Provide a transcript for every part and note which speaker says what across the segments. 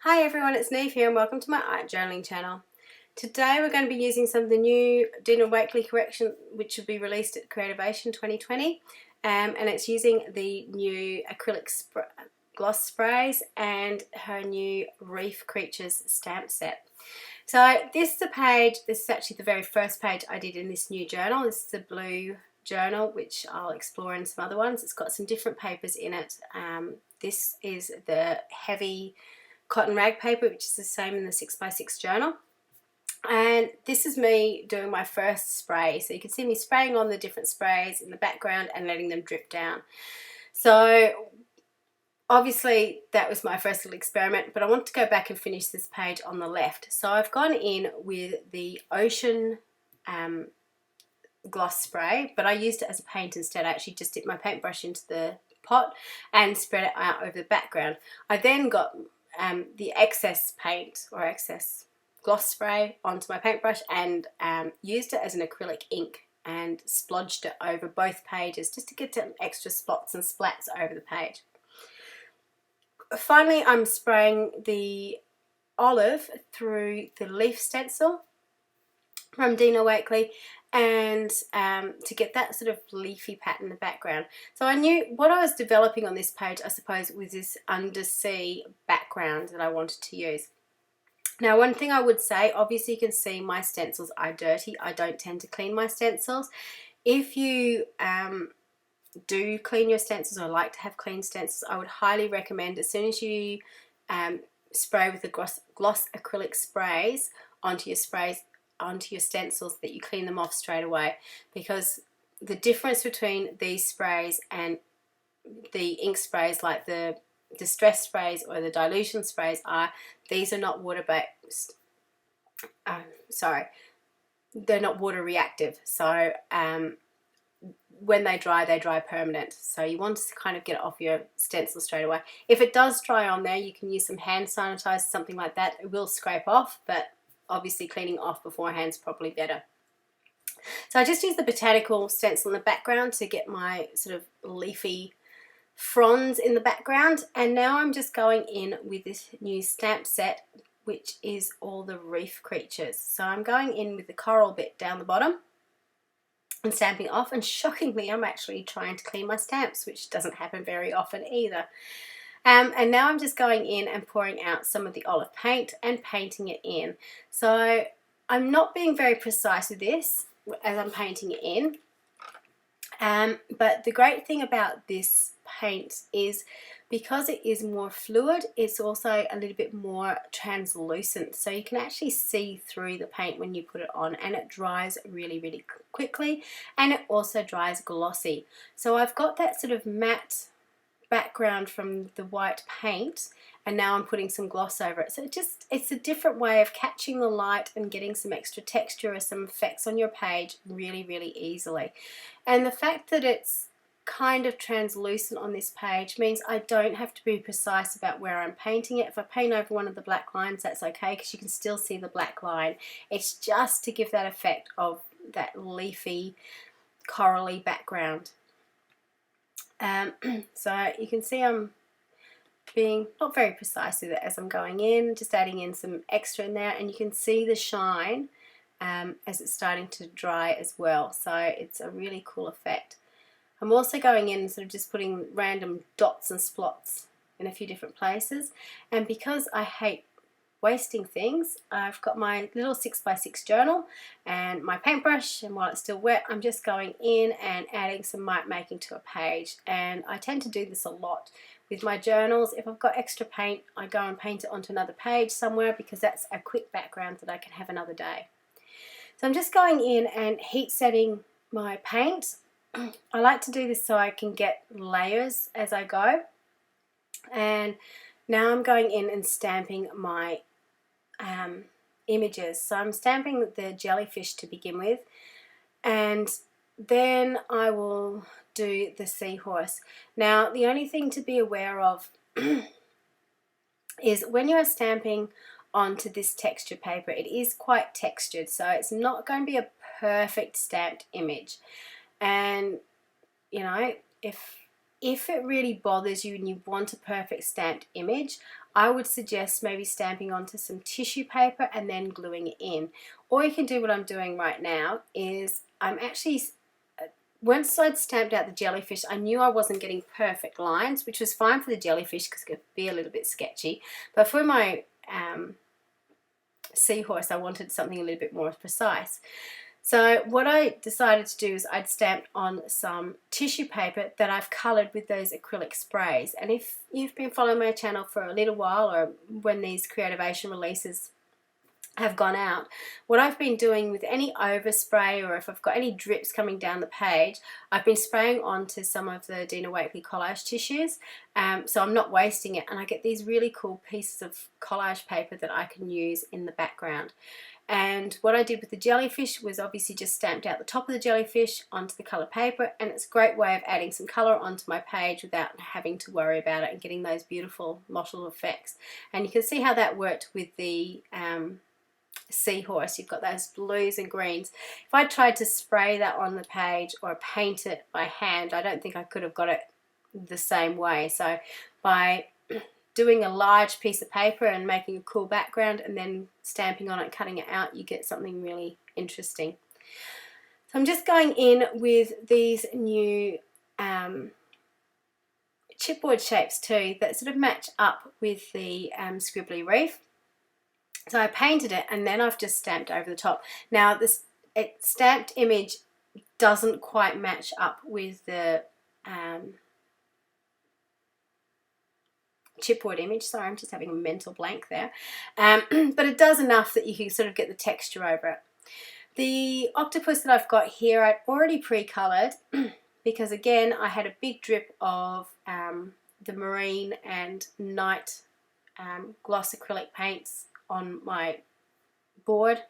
Speaker 1: Hi everyone, it's Niamh here and welcome to my art journaling channel. Today we're going to be using some of the new Dina Wakley collection which will be released at Creativation 2020 and it's using the new acrylic gloss sprays and her new REEF Creatures stamp set. So this is this is actually the very first page I did in this new journal. This is a blue journal which I'll explore in some other ones. It's got some different papers in it. This is the heavy cotton rag paper, which is the same in the 6x6 journal, and this is me doing my first spray. So you can see me spraying on the different sprays in the background and letting them drip down. So obviously that was my first little experiment, but I want to go back and finish this page on the left. So I've gone in with the Ocean gloss spray, but I used it as a paint instead. I actually just dipped my paintbrush into the pot and spread it out over the background. I then got the excess paint or excess gloss spray onto my paintbrush and used it as an acrylic ink and splodged it over both pages just to get some extra spots and splats over the page. Finally, I'm spraying the olive through the leaf stencil from Dina Wakley and to get that sort of leafy pattern in the background. So I knew what I was developing on this page, I suppose, was this undersea background that I wanted to use. Now, one thing I would say, obviously you can see my stencils are dirty. I don't tend to clean my stencils. If you do clean your stencils or like to have clean stencils, I would highly recommend as soon as you spray with the gloss acrylic sprays onto your stencils that you clean them off straight away, because the difference between these sprays and the ink sprays like the distress sprays or the dilution sprays are these are not water based. They're not water reactive. So when they dry permanent. So you want to kind of get it off your stencil straight away. If it does dry on there, you can use some hand sanitizer, something like that. It will scrape off, but obviously cleaning off beforehand is probably better. So I just used the botanical stencil in the background to get my sort of leafy fronds in the background, and now I'm just going in with this new stamp set which is all the reef creatures. So I'm going in with the coral bit down the bottom and stamping off, and shockingly I'm actually trying to clean my stamps, which doesn't happen very often either. And now I'm just going in and pouring out some of the olive paint and painting it in. So I'm not being very precise with this as I'm painting it in. But the great thing about this paint is because it is more fluid, it's also a little bit more translucent. So you can actually see through the paint when you put it on, and it dries really, really quickly, and it also dries glossy. So I've got that sort of matte background from the white paint, and now I'm putting some gloss over it. So it's a different way of catching the light and getting some extra texture or some effects on your page really, really easily. And the fact that it's kind of translucent on this page means I don't have to be precise about where I'm painting it. If I paint over one of the black lines, that's okay, because you can still see the black line. It's just to give that effect of that leafy, corally background. So you can see I'm being not very precise with it as I'm going in, just adding in some extra in there, and you can see the shine as it's starting to dry as well. So it's a really cool effect. I'm also going in and sort of just putting random dots and splots in a few different places, and because I hate wasting things, I've got my little 6x6 journal and my paintbrush, and while it's still wet I'm just going in and adding some mark making to a page. And I tend to do this a lot with my journals. If I've got extra paint, I go and paint it onto another page somewhere, because that's a quick background that I can have another day. So I'm just going in and heat setting my paint. I like to do this so I can get layers as I go. And now I'm going in and stamping my images. So I'm stamping the jellyfish to begin with, and then I will do the seahorse. Now the only thing to be aware of is when you are stamping onto this texture paper, it is quite textured, so it's not going to be a perfect stamped image. And you know, if it really bothers you and you want a perfect stamped image, I would suggest maybe stamping onto some tissue paper and then gluing it in. Or you can do what I'm doing right now, is I'm actually, once I'd stamped out the jellyfish, I knew I wasn't getting perfect lines, which was fine for the jellyfish because it could be a little bit sketchy. But for my seahorse, I wanted something a little bit more precise. So what I decided to do is I'd stamped on some tissue paper that I've coloured with those acrylic sprays. And if you've been following my channel for a little while, or when these Creativation releases have gone out, what I've been doing with any overspray, or if I've got any drips coming down the page, I've been spraying onto some of the Dina Wakley collage tissues, so I'm not wasting it, and I get these really cool pieces of collage paper that I can use in the background. And what I did with the jellyfish was obviously just stamped out the top of the jellyfish onto the colour paper, and it's a great way of adding some colour onto my page without having to worry about it and getting those beautiful mottled effects. And you can see how that worked with the seahorse. You've got those blues and greens. If I tried to spray that on the page or paint it by hand, I don't think I could have got it the same way. So by doing a large piece of paper and making a cool background and then stamping on it, cutting it out, you get something really interesting. So I'm just going in with these new chipboard shapes too that sort of match up with the Scribbly REEF. So I painted it and then I've just stamped over the top. Now this stamped image doesn't quite match up with the chipboard image. Sorry, I'm just having a mental blank there. But it does enough that you can sort of get the texture over it. The octopus that I've got here, I'd already pre-coloured because again I had a big drip of the marine and night gloss acrylic paints on my board,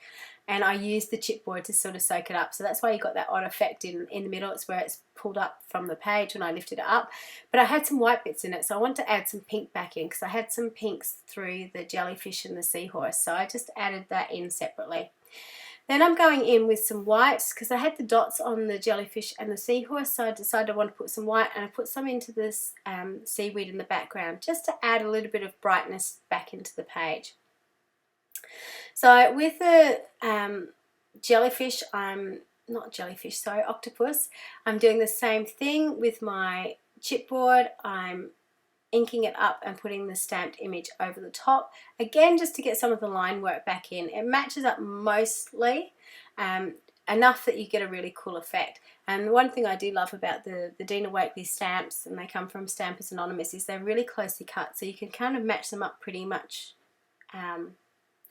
Speaker 1: and I used the chipboard to sort of soak it up. So that's why you got that odd effect in the middle. It's where it's pulled up from the page when I lifted it up. But I had some white bits in it, so I want to add some pink back in because I had some pinks through the jellyfish and the seahorse. So I just added that in separately. Then I'm going in with some whites because I had the dots on the jellyfish and the seahorse, so I decided I want to put some white, and I put some into this seaweed in the background just to add a little bit of brightness back into the page. So with the jellyfish, octopus, I'm doing the same thing with my chipboard. I'm inking it up and putting the stamped image over the top, again just to get some of the line work back in. It matches up mostly, enough that you get a really cool effect. And the one thing I do love about the Dina Wakley stamps, and they come from Stampers Anonymous, is they're really closely cut, so you can kind of match them up pretty much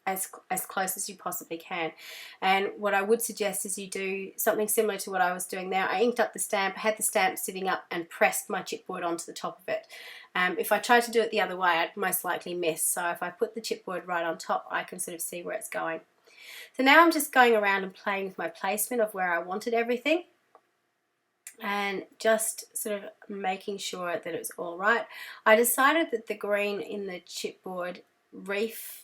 Speaker 1: as close as you possibly can. And what I would suggest is you do something similar to what I was doing there. I inked up the stamp, had the stamp sitting up, and pressed my chipboard onto the top of it. If I tried to do it the other way, I'd most likely miss. So if I put the chipboard right on top, I can sort of see where it's going. So now I'm just going around and playing with my placement of where I wanted everything, and just sort of making sure that it was all right. I decided that the green in the chipboard REEF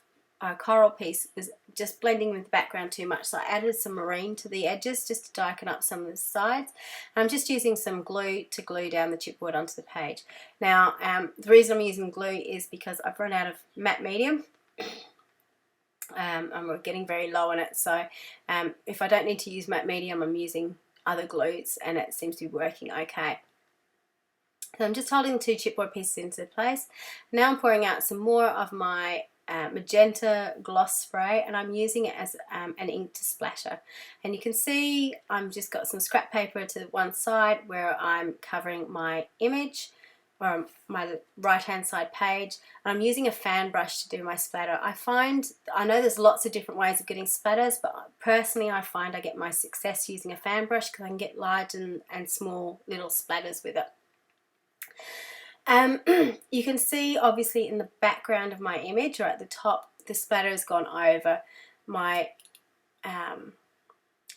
Speaker 1: coral piece was just blending with the background too much, so I added some marine to the edges just to darken up some of the sides. I'm just using some glue to glue down the chipboard onto the page. Now the reason I'm using glue is because I've run out of matte medium. I'm getting very low on it, so if I don't need to use matte medium, I'm using other glues, and it seems to be working okay. So I'm just holding the two chipboard pieces into place. Now I'm pouring out some more of my magenta gloss spray, and I'm using it as an ink to splatter. And you can see I'm just got some scrap paper to one side where I'm covering my image, or my right hand side page, and I'm using a fan brush to do my splatter. I know there's lots of different ways of getting splatters, but personally I find I get my success using a fan brush because I can get large and small little splatters with it. You can see obviously in the background of my image, or at the top, the splatter has gone over my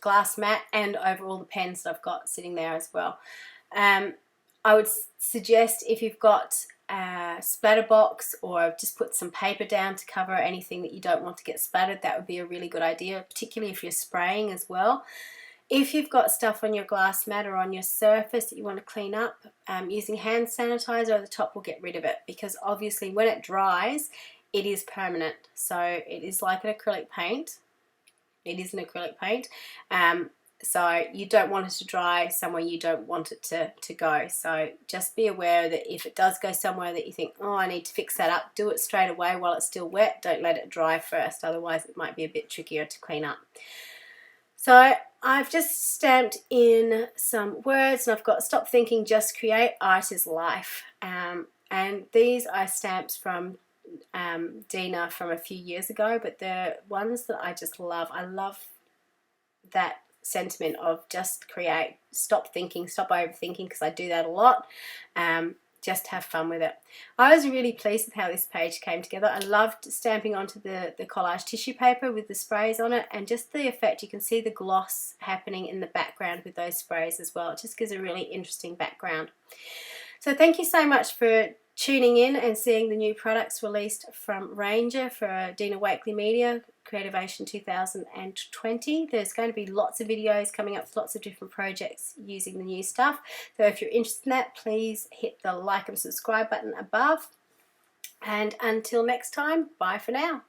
Speaker 1: glass mat and over all the pens that I've got sitting there as well. I would suggest, if you've got a splatter box, or just put some paper down to cover anything that you don't want to get splattered, that would be a really good idea, particularly if you're spraying as well. If you've got stuff on your glass mat or on your surface that you want to clean up, using hand sanitizer over the top will get rid of it, because obviously when it dries, it is permanent. So it is like an acrylic paint. It is an acrylic paint. So you don't want it to dry somewhere you don't want it to go. So just be aware that if it does go somewhere that you think, oh, I need to fix that up, do it straight away while it's still wet. Don't let it dry first, otherwise it might be a bit trickier to clean up. So I've just stamped in some words, and I've got stop thinking, just create, art is life. And these I stamped from Dina from a few years ago, but they're ones that I just love. I love that sentiment of just create, stop thinking, stop overthinking, because I do that a lot. Just have fun with it. I was really pleased with how this page came together. I loved stamping onto the collage tissue paper with the sprays on it, and just the effect. You can see the gloss happening in the background with those sprays as well. It just gives a really interesting background. So thank you so much for tuning in and seeing the new products released from Ranger for Dina Wakley Media, Creativation 2020. There's going to be lots of videos coming up, lots of different projects using the new stuff. So if you're interested in that, please hit the like and subscribe button above. And until next time, bye for now.